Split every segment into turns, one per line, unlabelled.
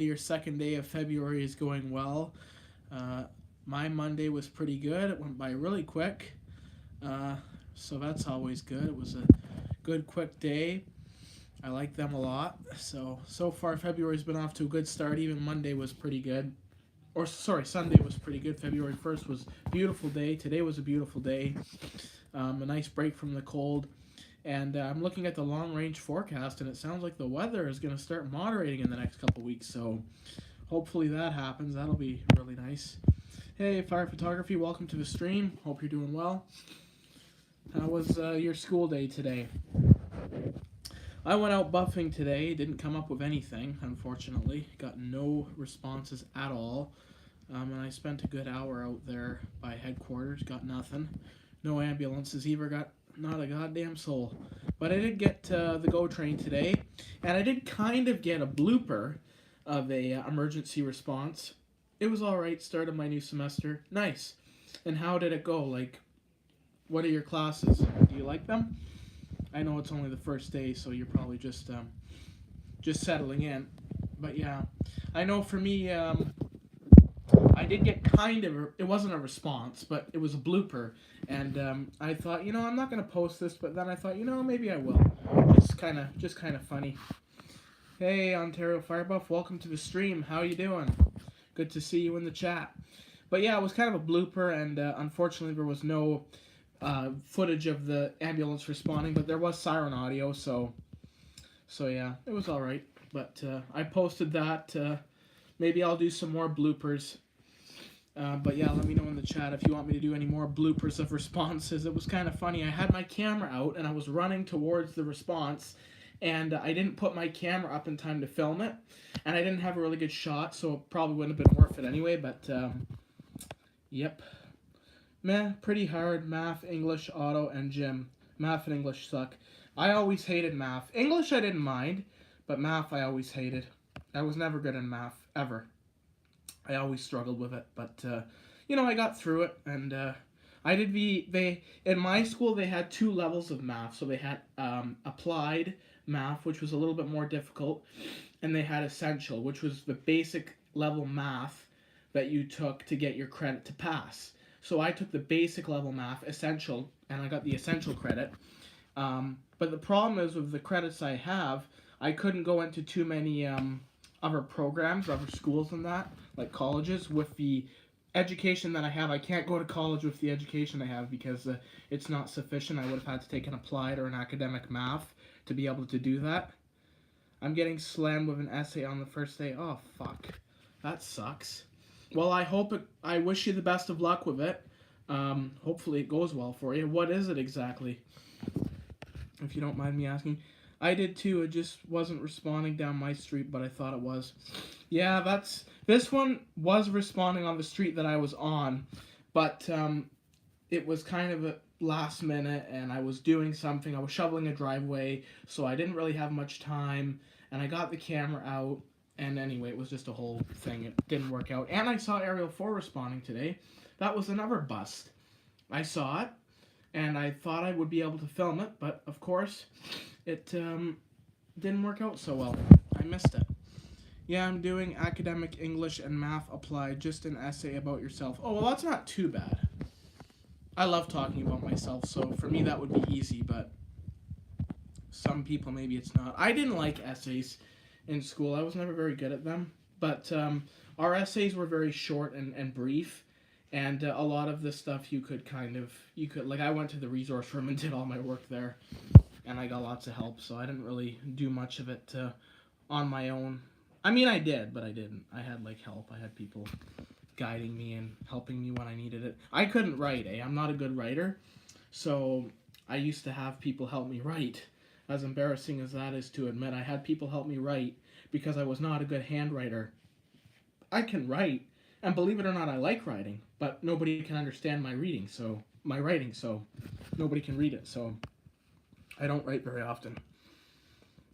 Your second day of February is going well. Uh, my Monday was pretty good. It went by really quick. Uh, so that's always good. It was a good, quick day. I like them a lot. So far, February's been off to a good start. Even Monday was pretty good. Or, sorry, Sunday was pretty good. February 1st was a beautiful day. Today was a beautiful day. A nice break from the cold. And I'm looking at the long range forecast, and it sounds like the weather is going to start moderating in the next couple weeks. So hopefully that happens. That'll be really nice. Hey, Fire Photography, welcome to the stream. Hope you're doing well. How was your school day today? I went out buffing today. Didn't come up with anything, unfortunately. Got no responses at all. And I spent a good hour out there by headquarters. Got nothing. No ambulances either. Got not a goddamn soul. But I did get the GO train today, and I did kind of get a blooper of a emergency response. It was alright, started my new semester. Nice. And how did it go? Like, what are your classes? Do you like them? I know it's only the first day, so you're probably just settling in. But yeah, I know for me, I did get kind of, it wasn't a response, but it was a blooper. And I thought, I'm not going to post this, but then I thought, maybe I will. Just kind of funny. Hey, Ontario Firebuff, welcome to the stream. How you doing? Good to see you in the chat. But yeah, it was kind of a blooper, and unfortunately there was no footage of the ambulance responding, but there was siren audio, so yeah, it was all right. But I posted that. Maybe I'll do some more bloopers. But yeah, let me know in the chat if you want me to do any more bloopers of responses. It was kind of funny. I had my camera out, and I was running towards the response, and I didn't put my camera up in time to film it, and I didn't have a really good shot, so it probably wouldn't have been worth it anyway, but yep. Meh, pretty hard. Math, English, auto, and gym. Math and English suck. I always hated math. English I didn't mind, but math I always hated. I was never good in math, ever. I always struggled with it, but, I got through it, and in my school, they had two levels of math. So they had applied math, which was a little bit more difficult, and they had essential, which was the basic level math that you took to get your credit to pass. So I took the basic level math, essential, and I got the essential credit. But the problem is with the credits I have, I couldn't go into too many other programs, other schools and that, like colleges. With the education that I have, I can't go to college with the education I have because it's not sufficient. I would have had to take an applied or an academic math to be able to do that. I'm getting slammed with an essay on the first day. Oh, fuck. That sucks. Well, I wish you the best of luck with it. Hopefully it goes well for you. What is it exactly? If you don't mind me asking. I did too. It just wasn't responding down my street, but I thought it was. Yeah, this one was responding on the street that I was on, but it was kind of a last minute, and I was doing something. I was shoveling a driveway, so I didn't really have much time, and I got the camera out, and anyway, it was just a whole thing. It didn't work out. And I saw Ariel 4 responding today. That was another bust. I saw it, and I thought I would be able to film it, but of course, it didn't work out so well. I missed it. Yeah, I'm doing academic English and math applied, just an essay about yourself. Oh, well, that's not too bad. I love talking about myself, so for me that would be easy, but some people maybe it's not. I didn't like essays in school. I was never very good at them, but our essays were very short and brief, and a lot of the stuff you could like, I went to the resource room and did all my work there, and I got lots of help, so I didn't really do much of it on my own. I mean, I did, but I didn't. I had, like, help. I had people guiding me and helping me when I needed it. I couldn't write, I'm not a good writer, so I used to have people help me write. As embarrassing as that is to admit, I had people help me write because I was not a good handwriter. I can write, and believe it or not, I like writing, but nobody can understand my writing, so nobody can read it, so I don't write very often.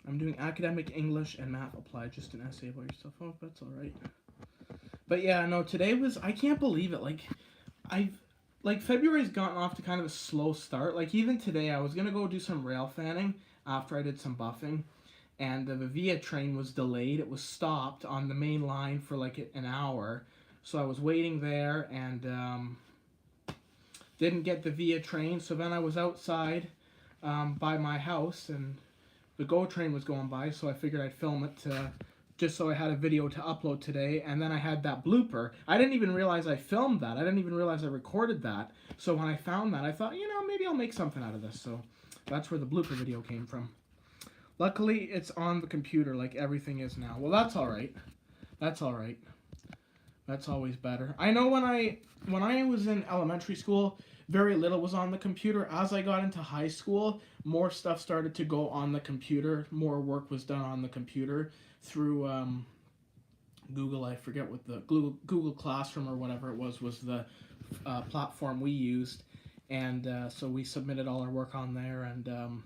I'm doing academic English and math applied, just an essay about yourself. Oh, that's all right. But yeah, no, today was, I can't believe it. February's gotten off to kind of a slow start. Like, even today, I was going to go do some rail fanning after I did some buffing. and the Via train was delayed. It was stopped on the main line for like an hour, so I was waiting there and didn't get the Via train. So then I was outside by my house, and the GO train was going by, so I figured I'd film it just so I had a video to upload today. And then I had that blooper. I didn't even realize I filmed that. I didn't even realize I recorded that. So when I found that, I thought, maybe I'll make something out of this. So that's where the blooper video came from. Luckily, it's on the computer like everything is now. Well, that's all right. That's all right. That's always better. I know when I was in elementary school, very little was on the computer. As I got into high school, more stuff started to go on the computer. More work was done on the computer through Google. I forget what the Google Classroom or whatever it was the platform we used. And so we submitted all our work on there. And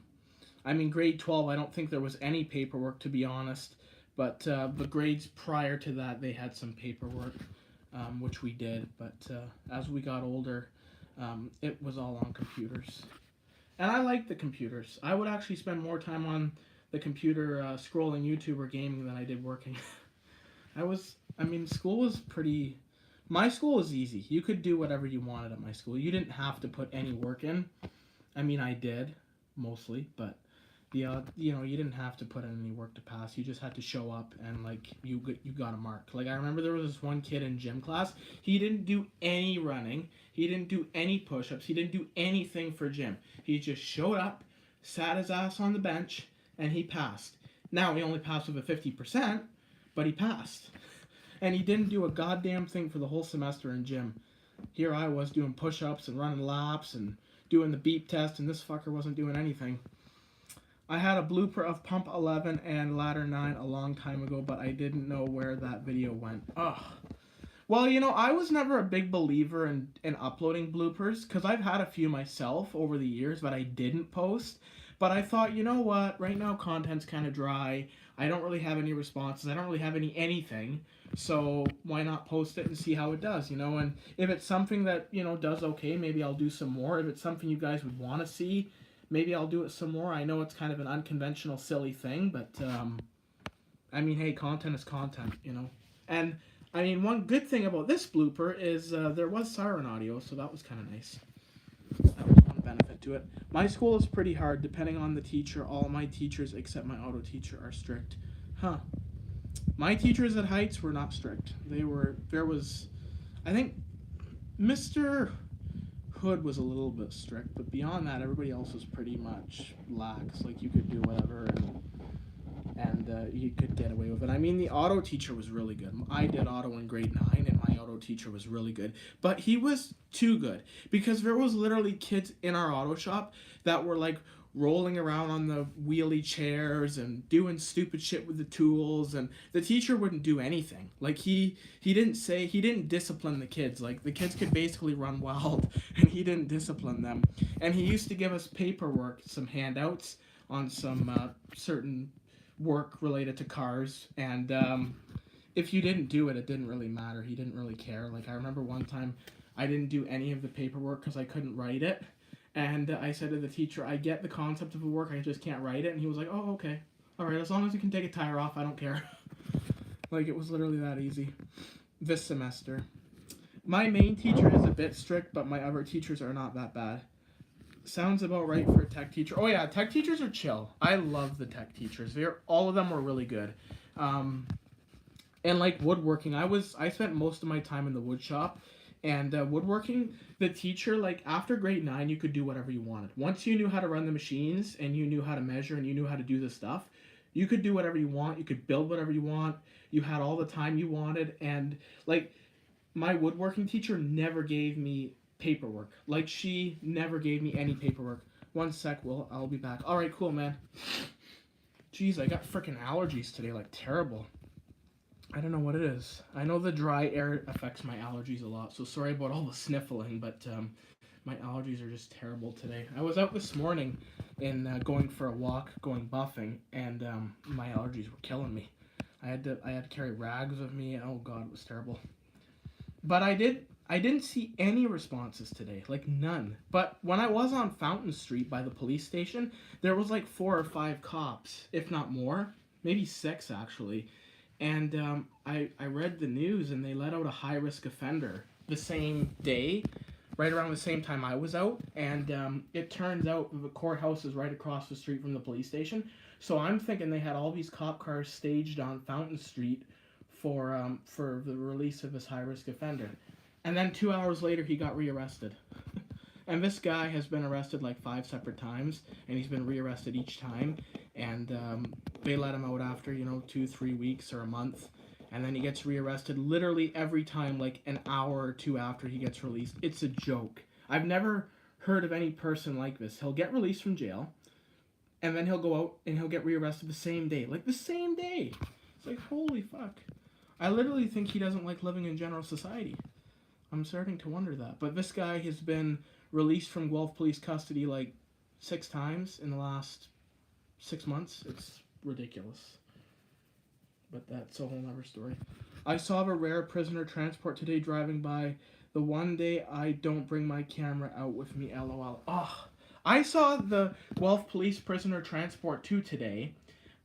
I mean, grade 12, I don't think there was any paperwork, to be honest. But the grades prior to that, they had some paperwork, which we did. But as we got older, it was all on computers. And I like the computers. I would actually spend more time on the computer scrolling YouTube or gaming than I did working. School was pretty... My school was easy. You could do whatever you wanted at my school. You didn't have to put any work in. I mean, I did, mostly, but... you didn't have to put in any work to pass. You just had to show up and, like, you got a mark. Like, I remember there was this one kid in gym class. He didn't do any running. He didn't do any push-ups. He didn't do anything for gym. He just showed up, sat his ass on the bench, and he passed. Now, he only passed with a 50%, but he passed. And he didn't do a goddamn thing for the whole semester in gym. Here I was doing push-ups and running laps and doing the beep test, and this fucker wasn't doing anything. I had a blooper of Pump 11 and Ladder 9 a long time ago, but I didn't know where that video went. Ugh. Well, I was never a big believer in uploading bloopers, because I've had a few myself over the years that I didn't post. But I thought, you know what, right now content's kind of dry. I don't really have any responses. I don't really have anything. So why not post it and see how it does, And if it's something that, does okay, maybe I'll do some more. If it's something you guys would want to see, maybe I'll do it some more. I know it's kind of an unconventional, silly thing, but, hey, content is content, And, one good thing about this blooper is there was siren audio, so that was kind of nice. That was one benefit to it. My school is pretty hard, depending on the teacher. All my teachers, except my auto teacher, are strict. Huh. My teachers at Heights were not strict. I think, Mr. Hood was a little bit strict, but beyond that, everybody else was pretty much lax. Like, you could do whatever, and you could get away with it. The auto teacher was really good. I did auto in grade 9, and my auto teacher was really good. But he was too good, because there was literally kids in our auto shop that were, like, rolling around on the wheelie chairs and doing stupid shit with the tools, and the teacher wouldn't do anything. Like, he didn't discipline the kids. Like, the kids could basically run wild, and he didn't discipline them. And he used to give us paperwork, some handouts on some certain work related to cars, and if you didn't do it, it didn't really matter. He didn't really care. Like, I remember one time I didn't do any of the paperwork because I couldn't write it. And I said to the teacher, I get the concept of the work, I just can't write it. And he was like, oh, okay. All right, as long as you can take a tire off, I don't care. Like, it was literally that easy. This semester. My main teacher is a bit strict, but my other teachers are not that bad. Sounds about right for a tech teacher. Oh, yeah, tech teachers are chill. I love the tech teachers. All of them were really good. And, like, woodworking, I spent most of my time in the wood shop. And woodworking, the teacher, like, after grade 9, you could do whatever you wanted. Once you knew how to run the machines, and you knew how to measure, and you knew how to do the stuff, you could do whatever you want. You could build whatever you want. You had all the time you wanted. And, like, my woodworking teacher never gave me paperwork. Like, she never gave me any paperwork. One sec, I'll be back. All right, cool, man. Jeez, I got freaking allergies today, like, terrible. I don't know what it is. I know the dry air affects my allergies a lot, so sorry about all the sniffling, but my allergies are just terrible today. I was out this morning and going for a walk, going buffing, and my allergies were killing me. I had to carry rags with me, and oh god, it was terrible. But I didn't see any responses today, like none. But when I was on Fountain Street by the police station, there was like 4 or 5 cops, if not more. maybe 6 actually. And I read the news, and they let out a high-risk offender the same day, right around the same time I was out. And it turns out the courthouse is right across the street from the police station. So I'm thinking they had all these cop cars staged on Fountain Street for the release of this high-risk offender. And then 2 hours later, he got rearrested. And this guy has been arrested like 5 separate times, and he's been rearrested each time. And they let him out after, 2-3 weeks or a month. And then he gets rearrested literally every time, like an hour or 2 after he gets released. It's a joke. I've never heard of any person like this. He'll get released from jail, and then he'll go out and he'll get rearrested the same day. Like the same day. It's like, holy fuck. I literally think he doesn't like living in general society. I'm starting to wonder that. But this guy has been released from Guelph police custody like 6 times in the last 6 months. It's ridiculous. But that's a whole other story. I saw a rare prisoner transport today driving by. The one day I don't bring my camera out with me, lol. Oh, I saw the Guelph police prisoner transport too today.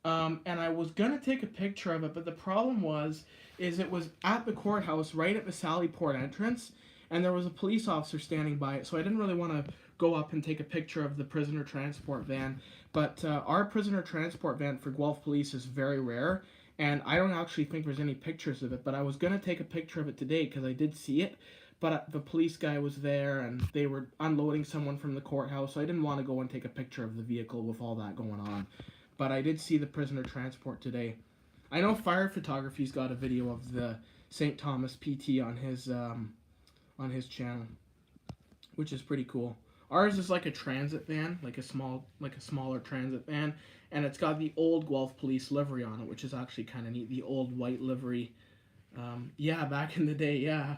And I was going to take a picture of it, but the problem is it was at the courthouse right at the Sallyport entrance, and there was a police officer standing by it, so I didn't really want to go up and take a picture of the prisoner transport van. But our prisoner transport van for Guelph Police is very rare, and I don't actually think there's any pictures of it, but I was going to take a picture of it today because I did see it, but the police guy was there, and they were unloading someone from the courthouse, so I didn't want to go and take a picture of the vehicle with all that going on. But I did see the prisoner transport today. I know Fire Photography's got a video of the St. Thomas PT on his channel, which is pretty cool. Ours is like a transit van, like a smaller transit van, and it's got the old Guelph Police livery on it, which is actually kind of neat. The old white livery. Yeah, back in the day, yeah.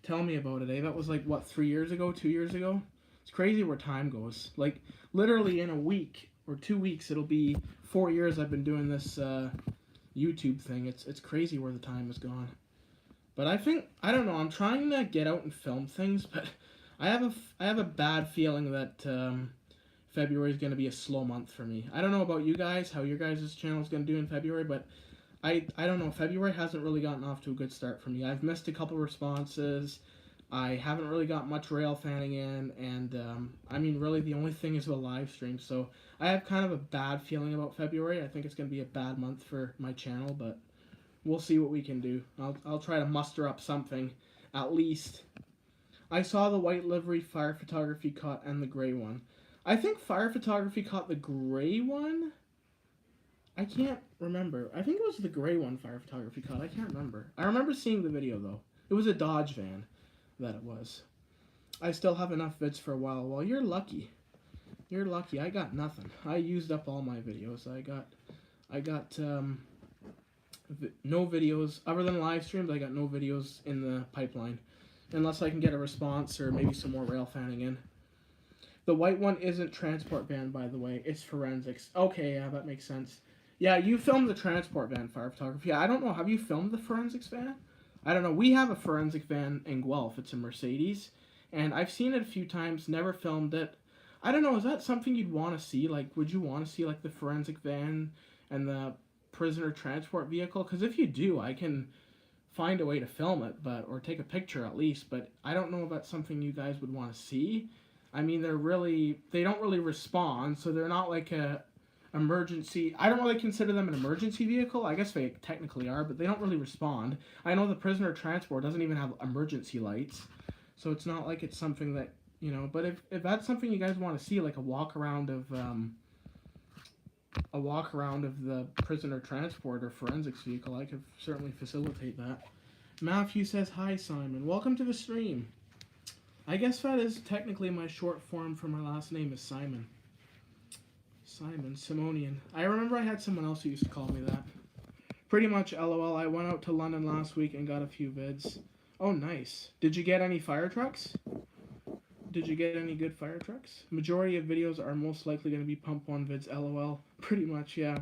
Tell me about it, eh? That was like, what, 3 years ago, 2 years ago? It's crazy where time goes. Like, literally in a week or 2 weeks, it'll be 4 years I've been doing this YouTube thing. It's crazy where the time has gone. But I don't know, I'm trying to get out and film things, but I have a bad feeling that February is going to be a slow month for me. I don't know about you guys, how your guys' channel is going to do in February, but I don't know. February hasn't really gotten off to a good start for me. I've missed a couple responses. I haven't really got much rail fanning in, and I mean, really, the only thing is the live stream. So I have kind of a bad feeling about February. I think it's going to be a bad month for my channel, but we'll see what we can do. I'll try to muster up something, at least. I saw the white livery Fire Photography caught and the gray one. I think Fire Photography caught the gray one. I can't remember. I think it was the gray one Fire Photography caught. I can't remember. I remember seeing the video, though. It was a Dodge van. That it was. I still have enough vids for a while. Well, you're lucky. You're lucky. I got nothing. I used up all my videos. I got no videos other than live streams. I got no videos in the pipeline, unless I can get a response or maybe some more rail fanning in. The white one isn't transport van, by the way. It's forensics. Okay, yeah, that makes sense. Yeah, you filmed the transport van, Fire Photography. I don't know. Have you filmed the forensics van? I don't know. We have a forensic van in Guelph. It's a Mercedes, and I've seen it a few times, never filmed it. I don't know. Is that something you'd want to see? Like, would you want to see, like, the forensic van and the prisoner transport vehicle? Because if you do, I can find a way to film it, or take a picture at least, but I don't know if that's something you guys would want to see. I mean, they don't really respond, so they're not like a emergency. I don't really consider them an emergency vehicle. I guess they technically are, but they don't really respond. I know the prisoner transport doesn't even have emergency lights, so it's not like it's something that, but if that's something you guys want to see, like a walk around of the prisoner transport or forensics vehicle, I could certainly facilitate that. Matthew says, "Hi Simon, welcome to the stream." I guess that is technically my short form for my last name is Simon. Simon, Simonian. I remember I had someone else who used to call me that. Pretty much, lol. I went out to London last week and got a few vids. Oh, nice. Did you get any fire trucks? Did you get any good fire trucks? Majority of videos are most likely going to be pump one vids, lol. Pretty much, yeah.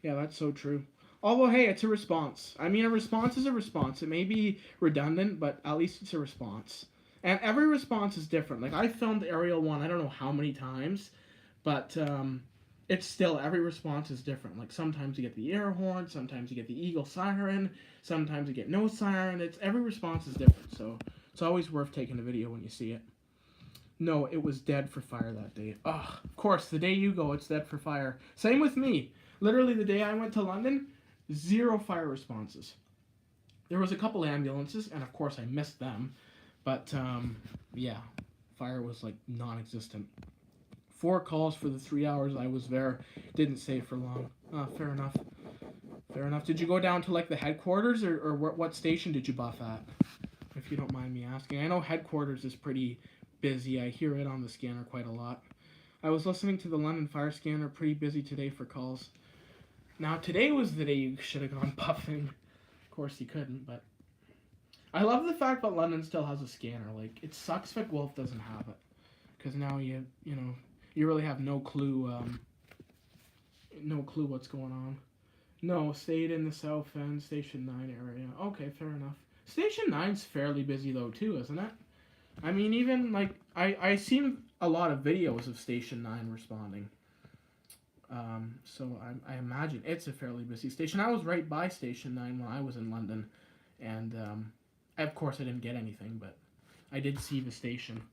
Yeah, that's so true. Although, hey, it's a response. I mean, a response is a response. It may be redundant, but at least it's a response. And every response is different. Like, I filmed Aerial 1, I don't know how many times, but it's still, every response is different. Like sometimes you get the air horn, sometimes you get the eagle siren, sometimes you get no siren. It's every response is different, so it's always worth taking a video when you see it. No, it was dead for fire that day. Ugh, of course, the day you go, it's dead for fire. Same with me. Literally, the day I went to London, 0 fire responses. There was a couple ambulances, and of course I missed them. But, yeah, fire was, like, non-existent. 4 calls for the 3 hours I was there. Didn't stay for long. Fair enough. Fair enough. Did you go down to, like, the headquarters, or what station did you buff at? If you don't mind me asking. I know headquarters is pretty busy. I hear it on the scanner quite a lot. I was listening to the London Fire Scanner, pretty busy today for calls. Now, today was the day you should have gone buffing. Of course you couldn't, but I love the fact that London still has a scanner. Like, it sucks Vic Wolf doesn't have it. Because now you really have no clue what's going on. No, stayed in the South End, Station 9 area. Okay, fair enough. Station 9's fairly busy though too, isn't it? I mean, even, like, I seen a lot of videos of Station 9 responding. So I imagine it's a fairly busy station. I was right by Station 9 when I was in London. And, of course I didn't get anything, but I did see the station.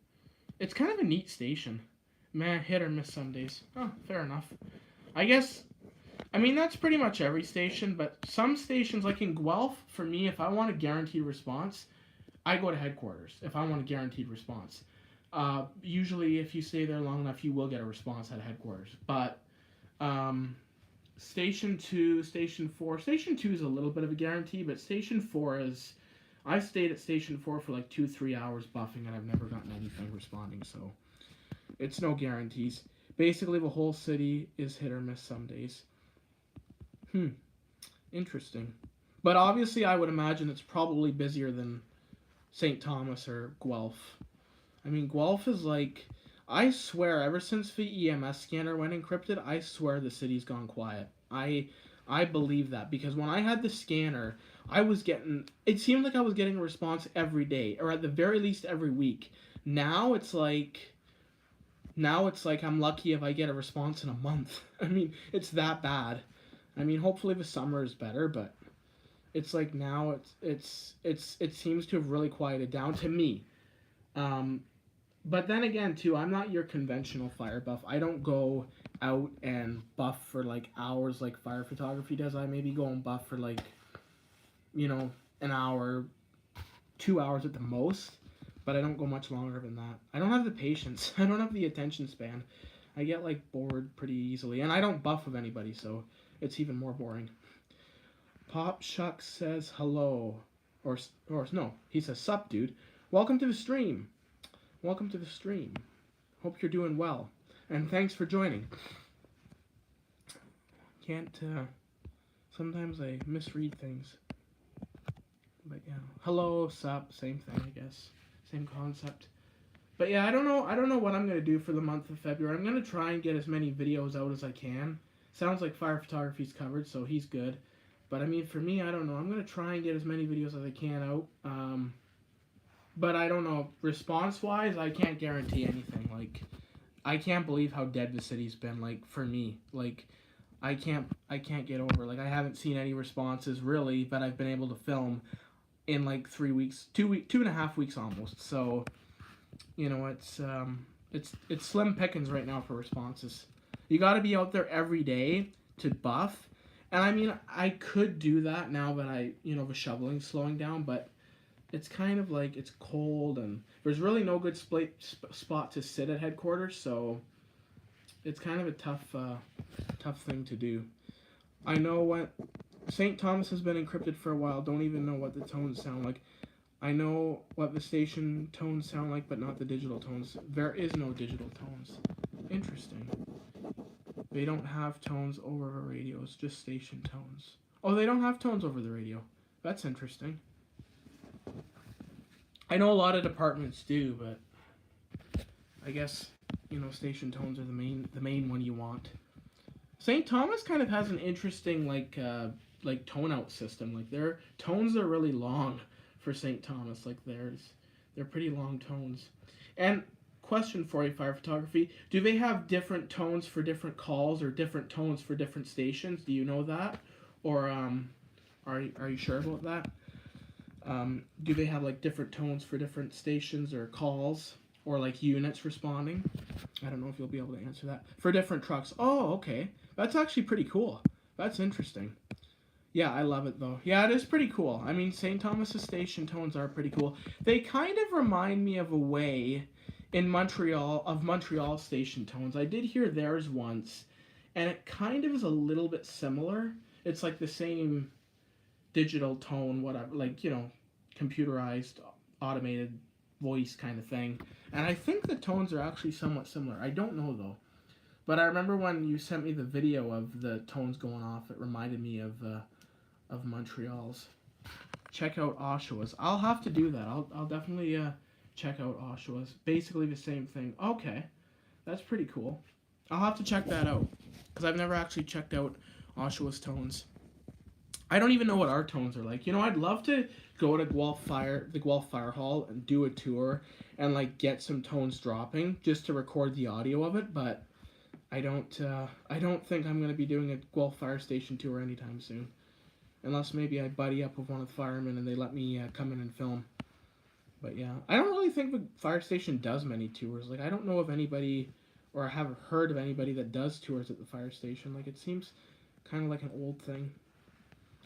It's kind of a neat station. Man, hit or miss some days. Oh, fair enough. I guess, I mean, that's pretty much every station, but some stations, like in Guelph, for me, if I want a guaranteed response, I go to headquarters if I want a guaranteed response. Usually, if you stay there long enough, you will get a response at headquarters. But Station 2, Station 4, Station 2 is a little bit of a guarantee, but Station 4 is... I've stayed at Station 4 for like 2-3 hours buffing, and I've never gotten anything responding, so it's no guarantees. Basically, the whole city is hit or miss some days. Interesting. But obviously, I would imagine it's probably busier than St. Thomas or Guelph. I mean, Guelph is like... I swear, ever since the EMS scanner went encrypted, I swear the city's gone quiet. I believe that, because when I had the scanner, I was getting... It seemed like I was getting a response every day, or at the very least every week. Now it's like I'm lucky if I get a response in a month. I mean, it's that bad. I mean, hopefully the summer is better, but it's like now it seems to have really quieted down to me. But then again, too, I'm not your conventional fire buff. I don't go out and buff for like hours like fire photography does. I maybe go and buff for like, an hour, 2 hours at the most. But I don't go much longer than that. I don't have the patience. I don't have the attention span. I get like bored pretty easily. And I don't buff with anybody, so it's even more boring. Pop Shuck says hello. Or no, he says, sup, dude. Welcome to the stream. Welcome to the stream. Hope you're doing well. And thanks for joining. Sometimes I misread things. But yeah. Hello, sup, same thing, I guess. Same concept. But yeah, I don't know what I'm going to do for the month of February. I'm going to try and get as many videos out as I can. Sounds like fire photography's covered, so he's good. But I mean, for me, I don't know. I'm going to try and get as many videos as I can out. But I don't know. Response-wise, I can't guarantee anything. Like, I can't believe how dead the city's been, like, for me. Like, I can't get over. Like, I haven't seen any responses, really, that I've been able to film in, like, 3 weeks. 2.5 weeks almost. So, it's slim pickings right now for responses. You got to be out there every day to buff. And, I mean, I could do that now that the shoveling's slowing down, but it's kind of like it's cold and there's really no good spot to sit at headquarters, so it's kind of a tough thing to do. I know what St. Thomas has been encrypted for a while. Don't even know what the tones sound like. I know what the station tones sound like, but not the digital tones. There is no digital tones. Interesting. They don't have tones over the radios, just station tones. Oh, they don't have tones over the radio. That's interesting. I know a lot of departments do, but I guess, station tones are the main one you want. St. Thomas kind of has an interesting, like tone out system. Like, their tones are really long for St. Thomas. Like, they're pretty long tones. And question for you, Fire Photography. Do they have different tones for different calls or different tones for different stations? Do you know that? Or are you sure about that? Do they have like different tones for different stations or calls or like units responding? I don't know if you'll be able to answer that. For different trucks. Oh, okay. That's actually pretty cool. That's interesting. Yeah, I love it though. Yeah, it is pretty cool. I mean, St. Thomas's station tones are pretty cool. They kind of remind me of a way in Montreal of Montreal station tones. I did hear theirs once, and it kind of is a little bit similar. It's like the same digital tone, whatever, like, you know, computerized, automated voice kind of thing. And I think the tones are actually somewhat similar. I don't know though. But I remember when you sent me the video of the tones going off, it reminded me of Montreal's. Check out Oshawa's. I'll have to do that. I'll definitely check out Oshawa's. Basically the same thing. Okay, that's pretty cool. I'll have to check that out because I've never actually checked out Oshawa's tones. I don't even know what our tones are like. You know, I'd love to go to the Guelph Fire Hall and do a tour and like get some tones dropping just to record the audio of it, but I don't think I'm going to be doing a Guelph Fire Station tour anytime soon. Unless maybe I buddy up with one of the firemen and they let me come in and film. But yeah, I don't really think the fire station does many tours. Like, I don't know of anybody, or I haven't heard of anybody that does tours at the fire station. Like, it seems kind of like an old thing.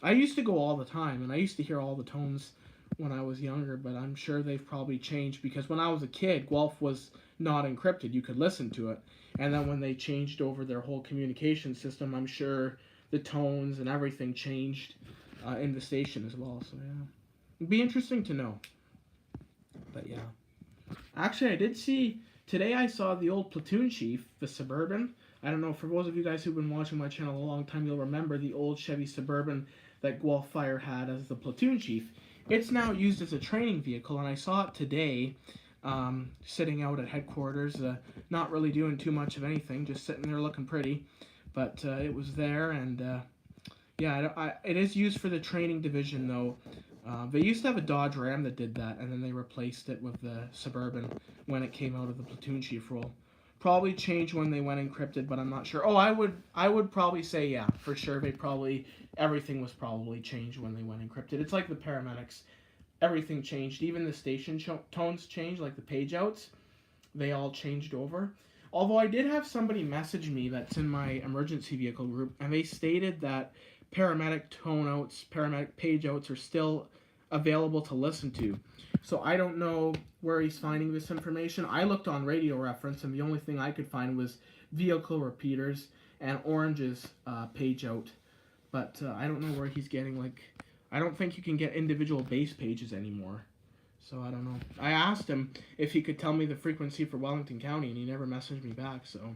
I used to go all the time, and I used to hear all the tones when I was younger, but I'm sure they've probably changed because when I was a kid, Guelph was not encrypted. You could listen to it. And then when they changed over their whole communication system, I'm sure the tones and everything changed in the station as well. So yeah, it'd be interesting to know. But yeah, actually I did see today. I saw the old platoon chief, the Suburban. I don't know, for those of you guys who've been watching my channel a long time, you'll remember the old Chevy Suburban that Guelph Fire had as the platoon chief. It's now used as a training vehicle, and I saw it today sitting out at headquarters, not really doing too much of anything, just sitting there looking pretty. But it was there, and yeah, it is used for the training division, though. They used to have a Dodge Ram that did that, and then they replaced it with the Suburban when it came out of the platoon chief role. Probably changed when they went encrypted, but I'm not sure. Oh, I would probably say yeah, for sure. Everything was probably changed when they went encrypted. It's like the paramedics. Everything changed. Even the station tones changed, like the page outs. They all changed over. Although I did have somebody message me that's in my emergency vehicle group, and they stated that paramedic tone outs, paramedic page outs are still available to listen to. So I don't know where he's finding this information. I looked on Radio Reference, and the only thing I could find was vehicle repeaters and Orange's page out. But I don't know where he's getting, like, I don't think you can get individual base pages anymore. So I don't know. I asked him if he could tell me the frequency for Wellington County, and he never messaged me back. So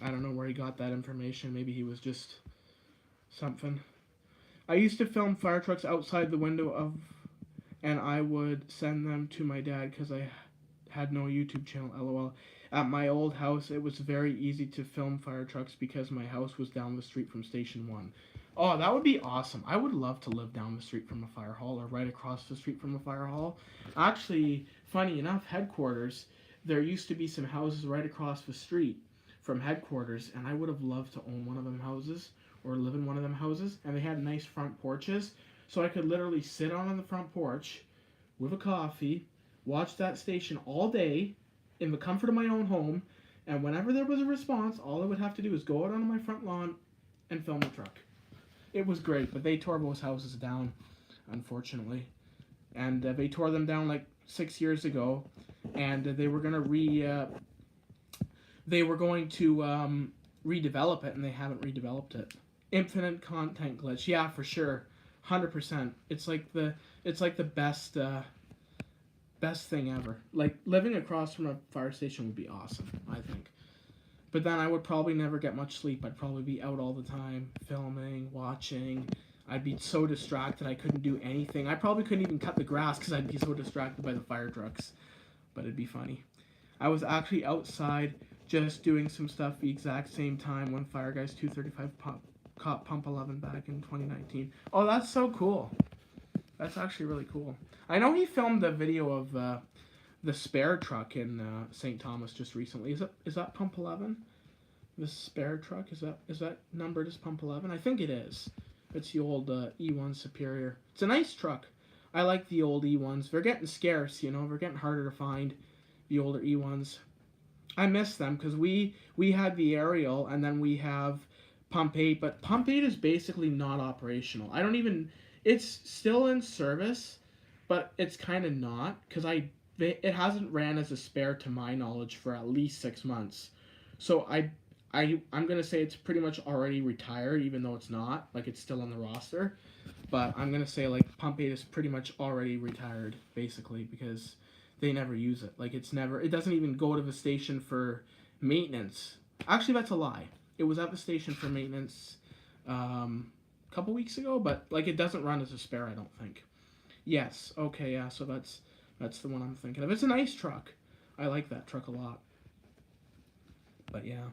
I don't know where he got that information. Maybe he was just something. I used to film fire trucks outside the window of, and I would send them to my dad because I had no YouTube channel, lol. At my old house, it was very easy to film fire trucks because my house was down the street from Station 1. Oh, that would be awesome. I would love to live down the street from a fire hall or right across the street from a fire hall. Actually, funny enough, headquarters, there used to be some houses right across the street from headquarters, and I would have loved to own one of them houses or live in one of them houses, and they had nice front porches, so I could literally sit on the front porch with a coffee, watch that station all day in the comfort of my own home, and whenever there was a response, all I would have to do is go out onto my front lawn and film the truck. It was great, but they tore those houses down, unfortunately. And they tore them down like 6 years ago, and they were going to redevelop it, and they haven't redeveloped it. Infinite content glitch, yeah, for sure, 100%. It's like the best thing ever. Like, living across from a fire station would be awesome, I think. But then I would probably never get much sleep. I'd probably be out all the time, filming, watching. I'd be so distracted I couldn't do anything. I probably couldn't even cut the grass because I'd be so distracted by the fire trucks. But it'd be funny. I was actually outside just doing some stuff the exact same time when Fire Guys 235 caught Pump 11 back in 2019. Oh, that's so cool. That's actually really cool. I know he filmed a video of the spare truck in St. Thomas just recently. Is that pump 11? The spare truck, is that numbered as pump 11? I think it is. It's the old E1 Superior. It's a nice truck. I like the old E1s. They're getting scarce, you know. They're getting harder to find, the older E1s. I miss them because we had the aerial, and then we have pump 8, but pump 8 is basically not operational. I don't even, it's still in service, but it's kind of not, because it hasn't ran as a spare to my knowledge for at least 6 months. So I'm going to say it's pretty much already retired, even though it's not. Like, it's still on the roster. But I'm going to say, like, Pump 8 is pretty much already retired, basically, because they never use it. Like, it doesn't even go to the station for maintenance. Actually, that's a lie. It was at the station for maintenance a couple weeks ago, but, like, it doesn't run as a spare, I don't think. Yes, okay, yeah, so that's the one I'm thinking of. It's a nice truck. I like that truck a lot. But, yeah.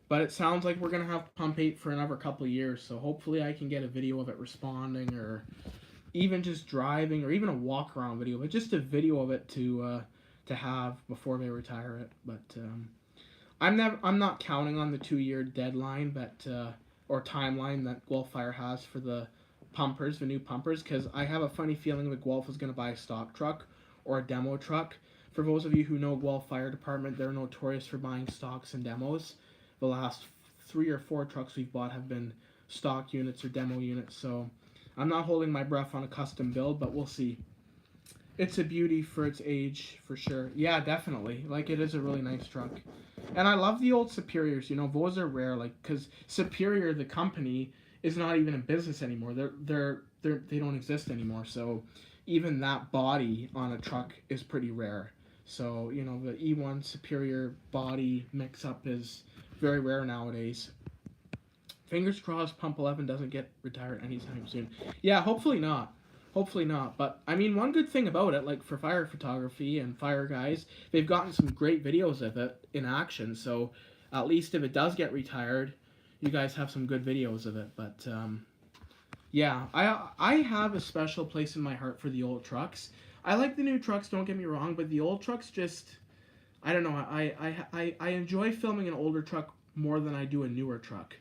But it sounds like we're going to have Pump 8 for another couple of years, so hopefully I can get a video of it responding, or even just driving, or even a walk-around video, but just a video of it to have before they retire it. But I'm not counting on the 2-year deadline or timeline that Guelph Fire has for the pumpers, the new pumpers, because I have a funny feeling that Guelph is going to buy a stock truck or a demo truck. For those of you who know Guelph Fire Department, they're notorious for buying stocks and demos. The last 3 or 4 trucks we've bought have been stock units or demo units, so I'm not holding my breath on a custom build, but we'll see. It's a beauty for its age, for sure. Yeah, definitely. Like, it is a really nice truck. And I love the old Superiors, you know, those are rare, like, because Superior, the company, is not even in business anymore. They don't exist anymore, so even that body on a truck is pretty rare. So, you know, the E1 Superior body mix-up is very rare nowadays. Fingers crossed Pump 11 doesn't get retired anytime soon. Yeah, hopefully not. Hopefully not. But, I mean, one good thing about it, like for fire photography and fire guys, they've gotten some great videos of it in action. So, at least if it does get retired, you guys have some good videos of it. But, yeah, I have a special place in my heart for the old trucks. I like the new trucks, don't get me wrong, but the old trucks just, I don't know, I enjoy filming an older truck more than I do a newer truck.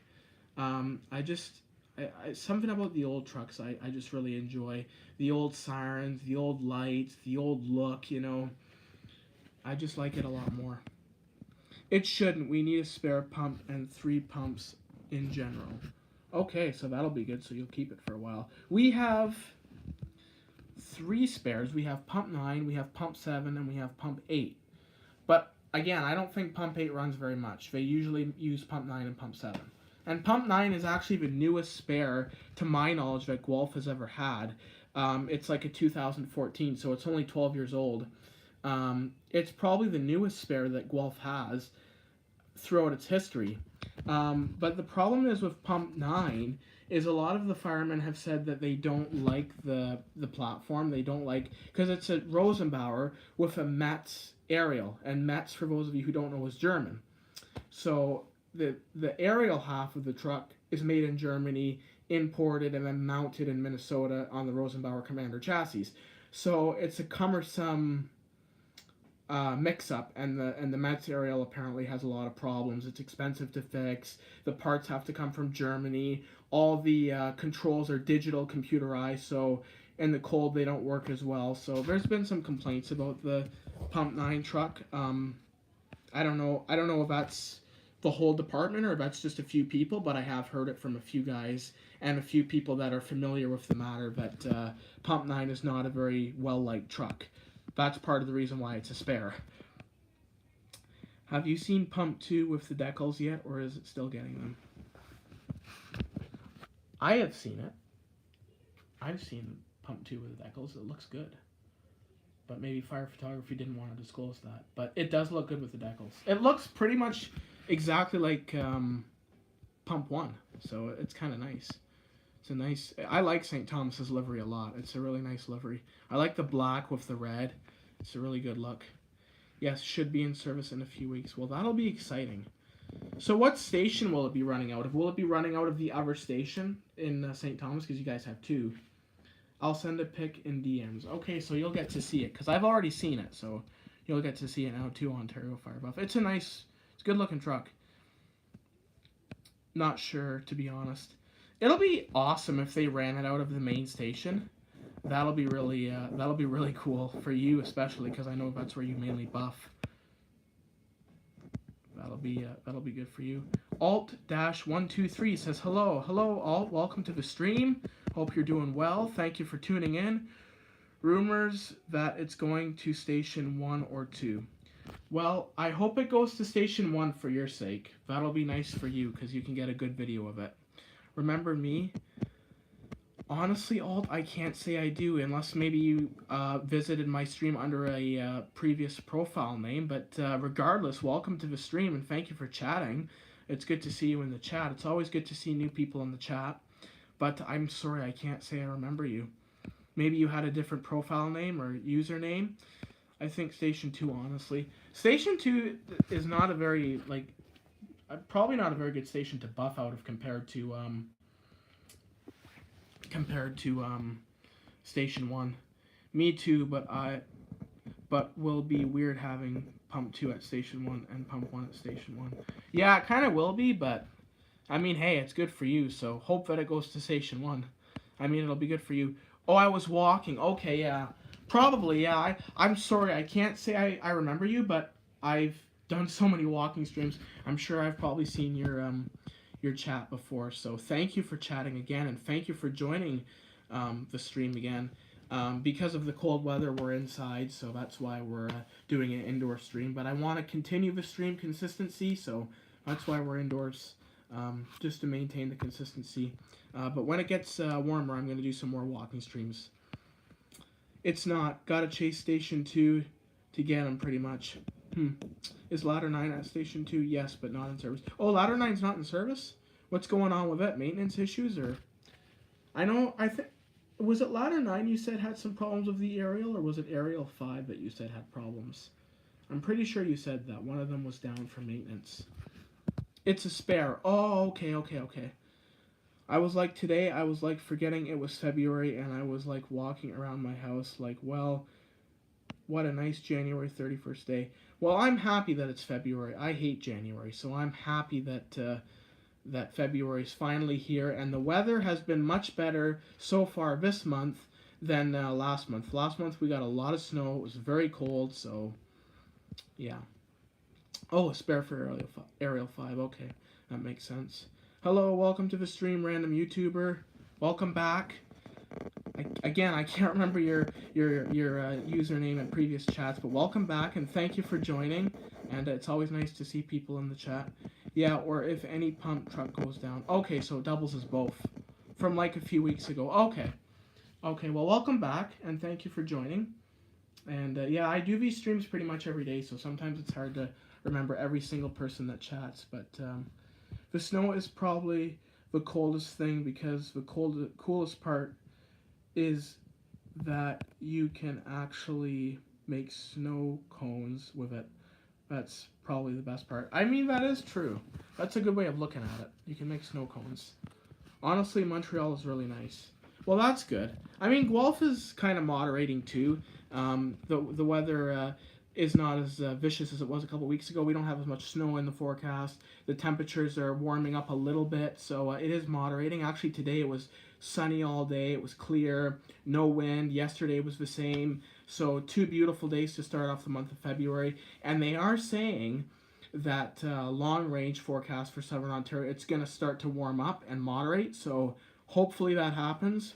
Something about the old trucks I just really enjoy. The old sirens, the old lights, the old look, you know. I just like it a lot more. It shouldn't. We need a spare pump and 3 pumps in general. Okay, so that'll be good, so you'll keep it for a while. We have 3 spares. We have Pump 9, we have Pump 7, and we have Pump 8. But, again, I don't think Pump 8 runs very much. They usually use Pump 9 and Pump 7. And Pump 9 is actually the newest spare, to my knowledge, that Guelph has ever had. It's like a 2014, so it's only 12 years old. It's probably the newest spare that Guelph has throughout its history. But the problem is with Pump 9 is a lot of the firemen have said that they don't like the platform. They don't like, because it's a Rosenbauer with a Metz aerial. And Metz, for those of you who don't know, is German. So the aerial half of the truck is made in Germany, imported, and then mounted in Minnesota on the Rosenbauer Commander chassis. So it's a cumbersome mix-up, and the Metz aerial apparently has a lot of problems. It's expensive to fix. The parts have to come from Germany. All the controls are digital, computerized, so in the cold they don't work as well. So there's been some complaints about the Pump 9 truck. I don't know if that's the whole department or if that's just a few people, but I have heard it from a few guys and a few people that are familiar with the matter that Pump 9 is not a very well-liked truck. That's part of the reason why it's a spare. Have you seen Pump 2 with the decals yet, or is it still getting them? I have seen it. I've seen Pump 2 with the decals. It looks good. But maybe Fire Photography didn't want to disclose that. But it does look good with the decals. It looks pretty much exactly like Pump 1. So it's kind of nice. It's a nice... I like St. Thomas's livery a lot. It's a really nice livery. I like the black with the red. It's a really good look. Yes, should be in service in a few weeks. Well, that'll be exciting. So what station will it be running out of? Will it be running out of the other station in St. Thomas? Because you guys have 2. I'll send a pic in DMs. Okay, so you'll get to see it. Because I've already seen it. So you'll get to see it now too, Ontario Fire Buff. It's a nice, it's a good looking truck. Not sure, to be honest. It'll be awesome if they ran it out of the main station. That'll be really cool for you, especially because I know that's where you mainly buff. That'll be good for you. Alt-123 says hello, Alt. Welcome to the stream. Hope you're doing well. Thank you for tuning in. Rumors that it's going to station 1 or 2. Well, I hope it goes to station 1 for your sake. That'll be nice for you because you can get a good video of it. Remember me? Honestly, Alt, I can't say I do unless maybe you visited my stream under a previous profile name. But regardless, welcome to the stream and thank you for chatting. It's good to see you in the chat. It's always good to see new people in the chat. But I'm sorry, I can't say I remember you. Maybe you had a different profile name or username. I think Station 2, honestly. Station 2 is not a very, like, probably not a very good station to buff out of compared to Station 1. Me too, but will be weird having Pump 2 at Station 1 and Pump 1 at Station 1. Yeah, it kind of will be, but, I mean, hey, it's good for you, so hope that it goes to Station 1. I mean, it'll be good for you. Oh, I was walking. Okay, yeah. Probably, yeah. I'm sorry, I can't say I remember you, but I've done so many walking streams. I'm sure I've probably seen your chat before. So thank you for chatting again, and thank you for joining the stream again. Because of the cold weather, we're inside, so that's why we're doing an indoor stream. But I want to continue the stream consistency, so that's why we're indoors, just to maintain the consistency. But when it gets warmer, I'm going to do some more walking streams. It's not. Gotta chase Station 2 to get them, pretty much. Is Ladder 9 at Station 2? Yes, but not in service. Oh, Ladder 9's not in service? What's going on with it? Maintenance issues? Or I think... Was it Ladder 9 you said had some problems with the aerial? Or was it Aerial 5 that you said had problems? I'm pretty sure you said that. One of them was down for maintenance. It's a spare. Oh, okay. I was like, today, I was like forgetting it was February, and I was like walking around my house like, well, what a nice January 31st day. Well, I'm happy that it's February. I hate January, so I'm happy that that February is finally here, and the weather has been much better so far this month than last month. Last month we got a lot of snow. It was very cold, so yeah. Oh, a spare for Aerial 5. Okay, that makes sense. Hello, welcome to the stream, random YouTuber. Welcome back. Again, I can't remember your username in previous chats, but welcome back and thank you for joining. And it's always nice to see people in the chat. Yeah, or if any pump truck goes down. Okay, so it doubles as both from like a few weeks ago. Okay, well, welcome back and thank you for joining. And yeah, I do these streams pretty much every day, so sometimes it's hard to remember every single person that chats, but the snow is probably the coldest thing, because the coolest part is that you can actually make snow cones with it. That's probably the best part. I mean, that is true. That's a good way of looking at it. You can make snow cones. Honestly, Montreal is really nice. Well, that's good. I mean, Guelph is kind of moderating too. The weather is not as vicious as it was a couple weeks ago. We don't have as much snow in the forecast. The temperatures are warming up a little bit, so it is moderating. Actually, today it was sunny all day. It was clear, no wind. Yesterday was the same. So 2 beautiful days to start off the month of February. And they are saying that long-range forecast for Southern Ontario, it's going to start to warm up and moderate. So hopefully that happens,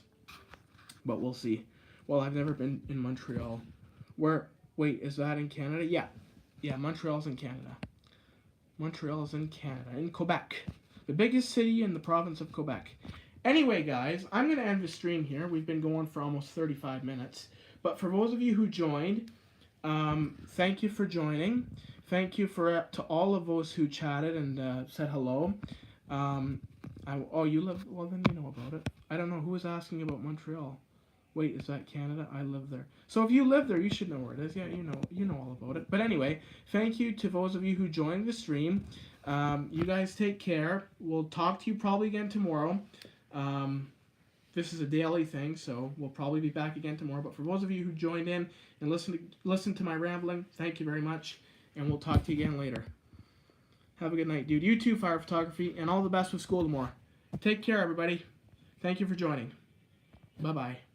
but we'll see. Well, I've never been in Montreal. Wait, is that in Canada? Yeah, Montreal's in Canada. Montreal's in Canada, in Quebec. The biggest city in the province of Quebec. Anyway, guys, I'm going to end the stream here. We've been going for almost 35 minutes. But for those of you who joined, thank you for joining. Thank you to all of those who chatted and said hello. Oh, you live... Well, then you know about it. I don't know. Who was asking about Montreal? Wait, is that Canada? I live there. So if you live there, you should know where it is. Yeah, you know all about it. But anyway, thank you to those of you who joined the stream. You guys take care. We'll talk to you probably again tomorrow. The this is a daily thing, so we'll probably be back again tomorrow. But for those of you who joined in and listen to my rambling, thank you very much, and we'll talk to you again later. Have a good night, dude. You too, fire photography, and all the best with school tomorrow. Take care, everybody. Thank you for joining. Bye-bye.